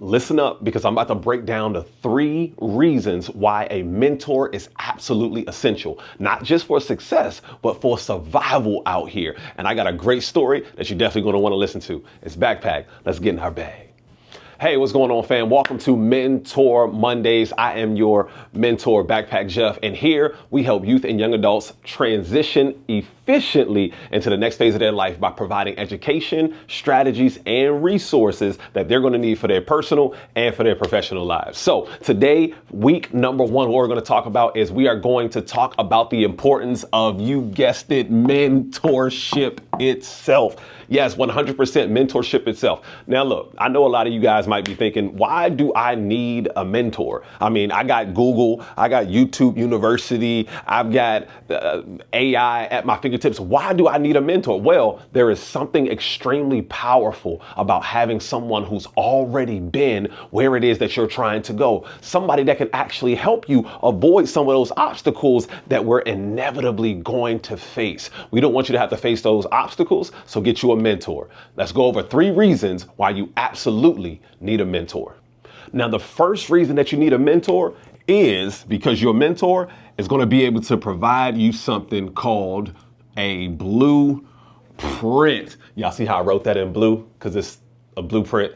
Listen up because I'm about to break down the 3 reasons why a mentor is absolutely essential, not just for success, but for survival out here. And I got a great story that you're definitely going to want to listen to. It's Backpack. Let's get in our bag. Hey, what's going on, fam? Welcome to Mentor Mondays. I am your mentor, Backpack Jeff, and here we help youth and young adults transition efficiently into the next phase of their life by providing education, strategies, and resources that they're going to need for their personal and for their professional lives. So today, week number 1, what we're going to talk about is we are going to talk about the importance of, you guessed it, mentorship itself. Yes, 100% mentorship itself. Now, look, I know a lot of you guys might be thinking, why do I need a mentor? I mean, I got Google, I got YouTube University, I've got AI at my fingertips. Why do I need a mentor? Well, there is something extremely powerful about having someone who's already been where it is that you're trying to go. Somebody that can actually help you avoid some of those obstacles that we're inevitably going to face. We don't want you to have to face those obstacles, so get you a mentor. Let's go over 3 reasons why you absolutely need a mentor. Now, the first reason that you need a mentor is because your mentor is going to be able to provide you something called a blueprint. Y'all see how I wrote that in blue? Because it's a blueprint.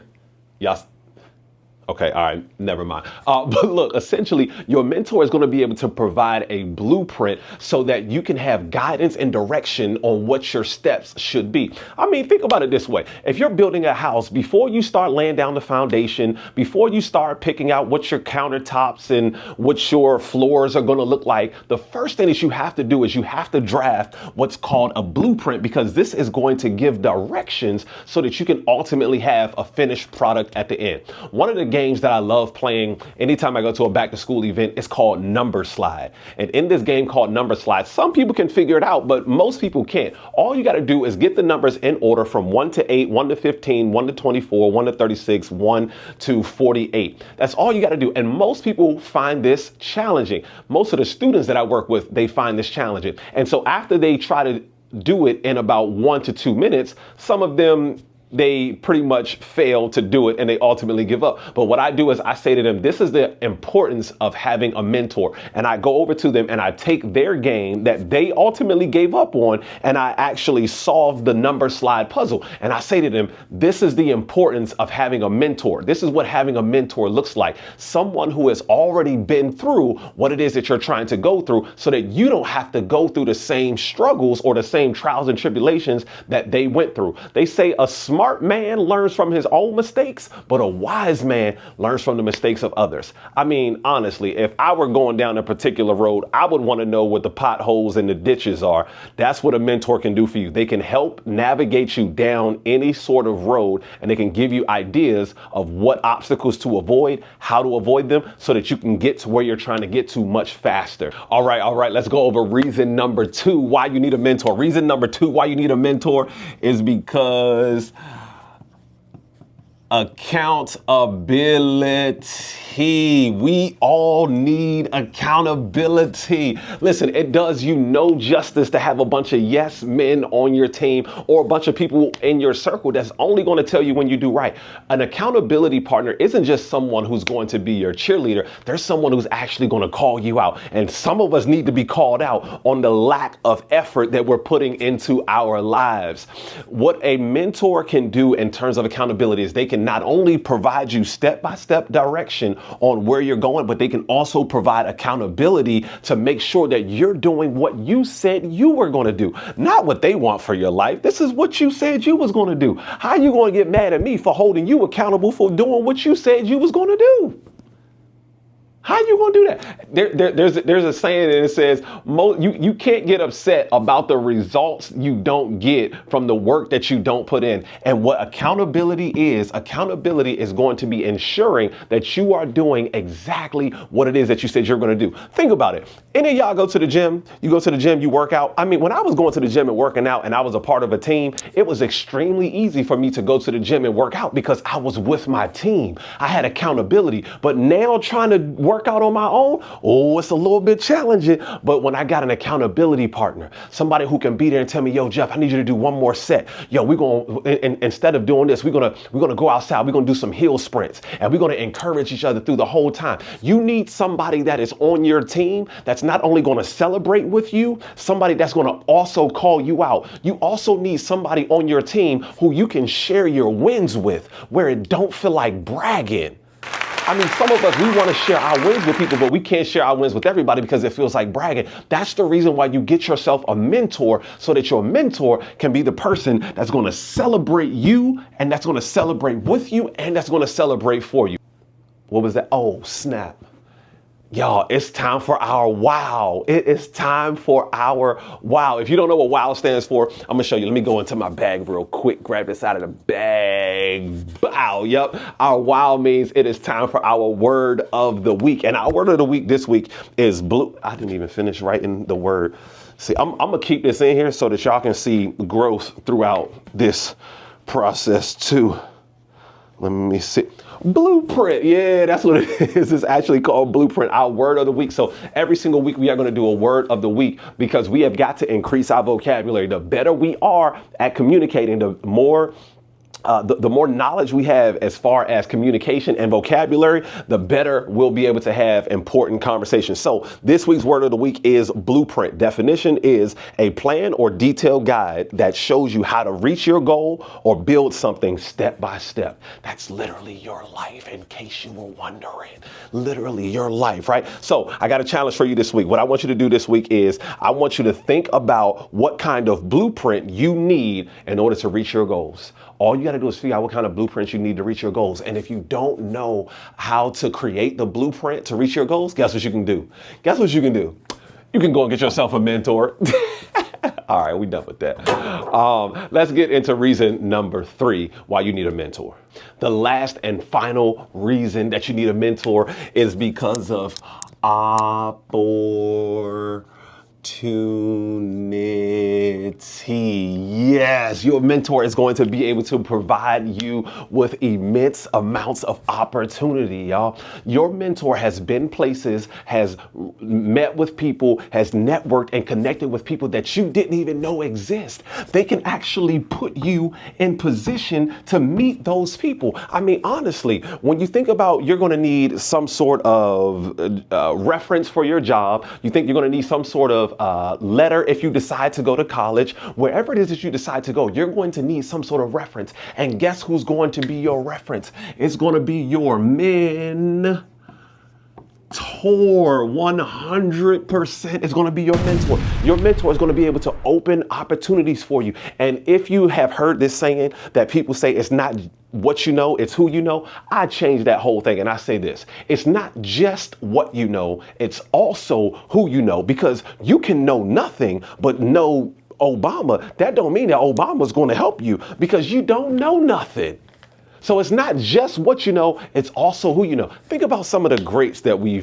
Y'all. Okay, all right, never mind. But look, essentially, your mentor is going to be able to provide a blueprint so that you can have guidance and direction on what your steps should be. I mean, think about it this way. If you're building a house, before you start laying down the foundation, before you start picking out what your countertops and what your floors are going to look like, the first thing that you have to do is you have to draft what's called a blueprint, because this is going to give directions so that you can ultimately have a finished product at the end. One of the games that I love playing anytime I go to a back to school event is called Number Slide. And in this game called Number Slide, some people can figure it out, but most people can't. All you got to do is get the numbers in order from 1 to 8, 1 to 15, 1 to 24, 1 to 36, 1 to 48. That's all you got to do. And most people find this challenging. Most of the students that I work with, they find this challenging. And so after they try to do it in about 1 to 2 minutes, some of them, they pretty much fail to do it and they ultimately give up. But what I do is I say to them, this is the importance of having a mentor. And I go over to them and I take their game that they ultimately gave up on and I actually solve the number slide puzzle. And I say to them, this is the importance of having a mentor. This is what having a mentor looks like. Someone who has already been through what it is that you're trying to go through so that you don't have to go through the same struggles or the same trials and tribulations that they went through. They say a smart man learns from his own mistakes, but a wise man learns from the mistakes of others. I mean, honestly, if I were going down a particular road, I would want to know what the potholes and the ditches are. That's what a mentor can do for you. They can help navigate you down any sort of road, and they can give you ideas of what obstacles to avoid, how to avoid them, so that you can get to where you're trying to get to much faster. All right, let's go over reason number 2 why you need a mentor. Reason number 2 why you need a mentor is because accountability. We all need accountability. Listen, it does you no justice to have a bunch of yes men on your team or a bunch of people in your circle that's only going to tell you when you do right. An accountability partner isn't just someone who's going to be your cheerleader. There's someone who's actually going to call you out. And some of us need to be called out on the lack of effort that we're putting into our lives. What a mentor can do in terms of accountability is they can not only provide you step-by-step direction on where you're going, but they can also provide accountability to make sure that you're doing what you said you were going to do, not what they want for your life. This is what you said you was going to do. How are you going to get mad at me for holding you accountable for doing what you said you was going to do? How are you going to do that? There's a saying and it says, you can't get upset about the results you don't get from the work that you don't put in. And what accountability is going to be ensuring that you are doing exactly what it is that you said you're going to do. Think about it. Any of y'all go to the gym, you work out. I mean, when I was going to the gym and working out and I was a part of a team, it was extremely easy for me to go to the gym and work out because I was with my team. I had accountability. But now trying to work out on my own, oh, it's a little bit challenging. But when I got an accountability partner, somebody who can be there and tell me, yo, Jeff, I need you to do one more set. Yo, we're going to, instead of doing this, we're going to go outside. We're going to do some hill sprints, and we're going to encourage each other through the whole time. You need somebody that is on your team that's not only going to celebrate with you, somebody that's going to also call you out. You also need somebody on your team who you can share your wins with, where it don't feel like bragging. I mean, some of us, we want to share our wins with people, but we can't share our wins with everybody because it feels like bragging. That's the reason why you get yourself a mentor, so that your mentor can be the person that's going to celebrate you, and that's going to celebrate with you, and that's going to celebrate for you. What was that? Oh, snap. Y'all, it's time for our wow. It is time for our wow. If you don't know what wow stands for, I'm gonna show you. Let me go into my bag real quick. Grab this out of the bag. Wow. Yep. Our wow means it is time for our word of the week. And our word of the week this week is blue. I didn't even finish writing the word. See, I'm gonna keep this in here so that y'all can see growth throughout this process too. Let me see. Blueprint. Yeah, that's what it is. It's actually called Blueprint, our word of the week. So every single week we are going to do a word of the week, because we have got to increase our vocabulary. The better we are at communicating, the more knowledge we have as far as communication and vocabulary, the better we'll be able to have important conversations. So this week's word of the week is blueprint. Definition is a plan or detailed guide that shows you how to reach your goal or build something step by step. That's literally your life, in case you were wondering. Literally your life, right? So I got a challenge for you this week. What I want you to do this week is I want you to think about what kind of blueprint you need in order to reach your goals. All you got to do is figure out what kind of blueprints you need to reach your goals. And if you don't know how to create the blueprint to reach your goals, guess what you can do? Guess what you can do? You can go and get yourself a mentor. All right, we done with that. Let's get into reason number 3 why you need a mentor. The last and final reason that you need a mentor is because of opportunity. Yes, your mentor is going to be able to provide you with immense amounts of opportunity, y'all. Your mentor has been places, has met with people, has networked and connected with people that you didn't even know exist. They can actually put you in position to meet those people. I mean, honestly, when you think about you're going to need some sort of reference for your job, you think you're going to need some sort of letter if you decide to go to college, wherever it is that you decide to go, you're going to need some sort of reference. And guess who's going to be your reference? It's going to be your mentor. 100% is going to be your mentor. Your mentor is going to be able to open opportunities for you. And if you have heard this saying that people say it's not what you know, it's who you know, I change that whole thing and I say this: it's not just what you know, it's also who you know, because you can know nothing but know Obama. That don't mean that Obama's going to help you, because you don't know nothing. So it's not just what you know, it's also who you know. Think about some of the greats that we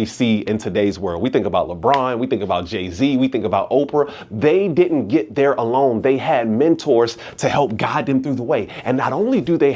see in today's world. We think about LeBron, we think about Jay-Z, we think about Oprah. They didn't get there alone. They had mentors to help guide them through the way. And not only did they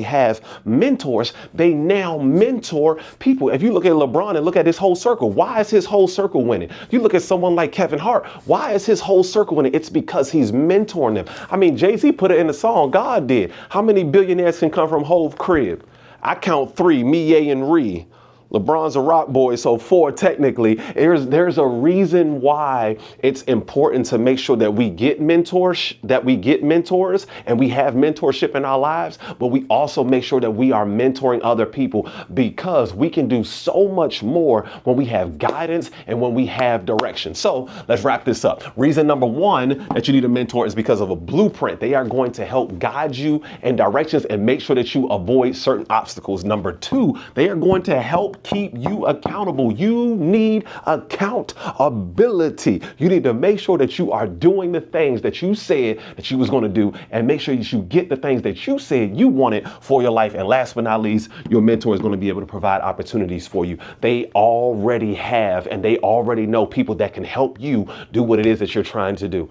have mentors, they now mentor people. If you look at LeBron and look at his whole circle, why is his whole circle winning? You look at someone like Kevin Hart, why is his whole circle winning? It's because he's mentoring them. I mean, Jay-Z put it in the song, God did. How many billionaires can come from Hove crib? I count 3, me, Ye, and Ree. LeBron's a rock boy, so 4 technically. There's a reason why it's important to make sure that we get mentors, and we have mentorship in our lives, but we also make sure that we are mentoring other people, because we can do so much more when we have guidance and when we have direction. So let's wrap this up. Reason number 1 that you need a mentor is because of a blueprint. They are going to help guide you in directions and make sure that you avoid certain obstacles. Number 2, they are going to help keep you accountable. You need accountability. You need to make sure that you are doing the things that you said that you was going to do, and make sure that you get the things that you said you wanted for your life. And last but not least, your mentor is going to be able to provide opportunities for you. They already have, and they already know people that can help you do what it is that you're trying to do.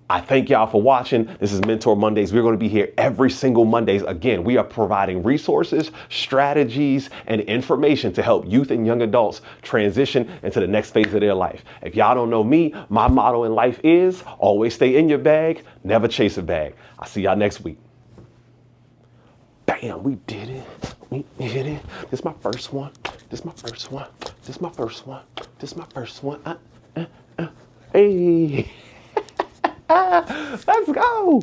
I thank y'all for watching. This is Mentor Mondays. We're going to be here every single Mondays. Again, we are providing resources, strategies, and information to help youth and young adults transition into the next phase of their life. If y'all don't know me, my motto in life is always stay in your bag, never chase a bag. I'll see y'all next week. Bam, we did it. We did it. This is my first one. This is my first one. This is my first one. This is my first one. Hey. Let's go.